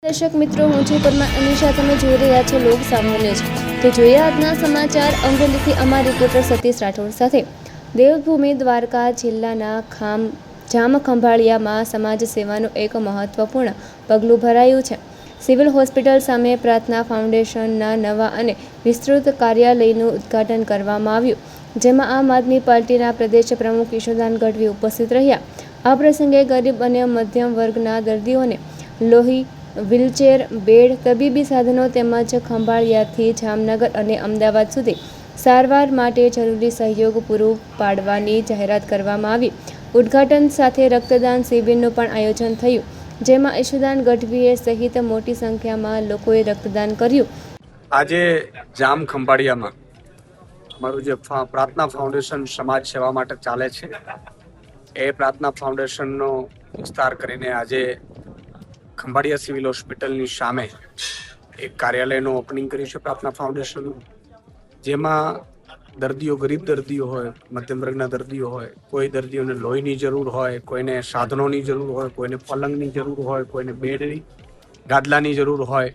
દર્શક મિત્રો, હું છું પરમાર અનિશા. તમે જોઈ રહ્યા છો લોક સામનો ન્યૂઝ. તો જોઈએ આજના સમાચાર અમરેલીથી અમારા રિપોર્ટર સતીશ રાઠોડ સાથે. દેવભૂમિ દ્વારકા જિલ્લાના જામખંભાળિયામાં સમાજ સેવાનું એક મહત્વપૂર્ણ પગલું ભરાયું છે. સિવિલ હોસ્પિટલ સામે પ્રાર્થના ફાઉન્ડેશનના નવા અને વિસ્તૃત કાર્યાલયનું ઉદ્ઘાટન કરવામાં આવ્યું, જેમાં આમ આદમી પાર્ટીના પ્રદેશ પ્રમુખ ઈશુદાન ગઢવી ઉપસ્થિત રહ્યા. આ પ્રસંગે ગરીબ અને મધ્યમ વર્ગના દર્દીઓને લોહી, વ્હીલચેર, બેડ, તબીબી સાધનો તેમજ ખંભાળિયાથી જામનગર અને અમદાવાદ સુધી સારવાર માટે જરૂરી સહયોગ પૂરું પાડવાની જાહેરાત કરવામાં આવી. ઉદ્ઘાટન સાથે રક્તદાન શિબિરનું પણ આયોજન થયું, જેમાં ઈશુદાન ગઢવીએ સહિત મોટી સંખ્યામાં લોકોએ રક્તદાન કર્યું. આજે જામ ખંભાળિયામાં અમારું જે પ્રાર્થના ફાઉન્ડેશન સમાજ સેવા માટે ચાલે છે, એ પ્રાર્થના ફાઉન્ડેશનનો વિસ્તાર કરીને આજે ખંભાળિયા સિવિલ હોસ્પિટલની સામે એક કાર્યાલયનું ઓપનિંગ કર્યું છે પ્રાર્થના ફાઉન્ડેશનનું, જેમાં દર્દીઓ, ગરીબ દર્દીઓ હોય, મધ્યમ વર્ગના દર્દીઓ હોય, કોઈ દર્દીઓને લોહીની જરૂર હોય, કોઈને સાધનોની જરૂર હોય, કોઈને પલંગની જરૂર હોય, કોઈને બેડની ગાદલાની જરૂર હોય,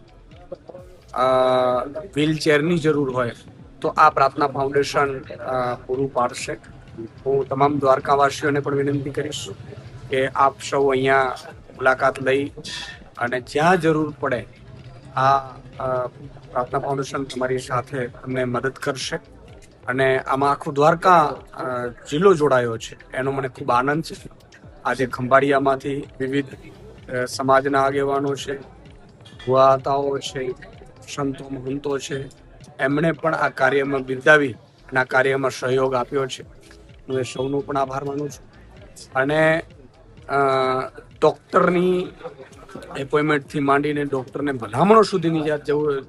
વ્હીલચેરની જરૂર હોય, તો આ પ્રાર્થના ફાઉન્ડેશન પૂરું પાડશે. હું તમામ દ્વારકાવાસીઓને પણ વિનંતી કરીશ કે આપ સૌ અહીંયા મુલાકાત લઈ અને જ્યાં જરૂર પડે આ પ્રાર્થના ફાઉન્ડેશન તમારી સાથે તમને મદદ કરશે. અને આમાં આખું દ્વારકા જિલ્લો જોડાયો છે, એનો મને ખૂબ આનંદ છે. આજે ખંભાળિયામાંથી વિવિધ સમાજના આગેવાનો છે, ભુવાતાઓ છે, સંતો મહંતો છે, એમણે પણ આ કાર્યમાં બિરદાવી અને આ કાર્યમાં સહયોગ આપ્યો છે. હું એ સૌનો પણ આભાર માનું છું. અને ડૉક્ટરની એપોઇન્ટમેન્ટથી માંડીને ડૉક્ટરને ભલામણો સુધીની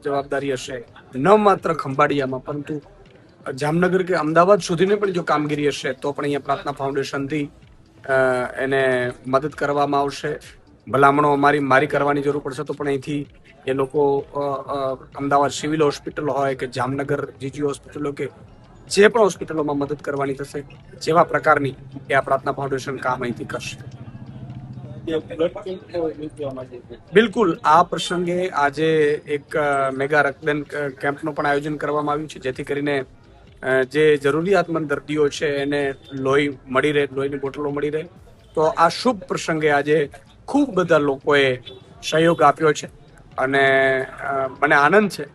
જવાબદારી હશે, ન માત્ર ખંભાળિયામાં પરંતુ જામનગર કે અમદાવાદ સુધીની પણ જો કામગીરી હશે તો પણ અહીંયા પ્રાર્થના ફાઉન્ડેશનથી એને મદદ કરવામાં આવશે. ભલામણો મારી કરવાની જરૂર પડશે તો પણ અહીંથી એ લોકો અમદાવાદ સિવિલ હોસ્પિટલ હોય કે જામનગર જીજી હોસ્પિટલો કે જે પણ હોસ્પિટલોમાં મદદ કરવાની થશે, જેવા પ્રકારની એ આ પ્રાર્થના ફાઉન્ડેશન કામ અહીંથી કરશે. બિલકુલ, આ પ્રસંગે આજે એક મેગા રક્તદાન કેમ્પનું પણ આયોજન કરવામાં આવ્યું છે, જેથી કરીને જે જરૂરિયાતમંદ દર્દીઓ છે એને લોહી મળી રહે, લોહીની બોટલો મળી રહે. તો આ શુભ પ્રસંગે આજે ખૂબ બધા લોકોએ સહયોગ આપ્યો છે અને મને આનંદ છે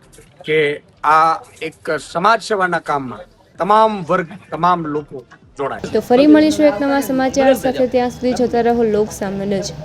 કે આ એક સમાજ સેવાના કામમાં તમામ વર્ગ, તમામ લોકો જોડાય. તો ફરી મળીશું એક નવા સમાચાર સાથે. ત્યાં સુધી જોતા રહો લોક સામનો ન્યૂઝ.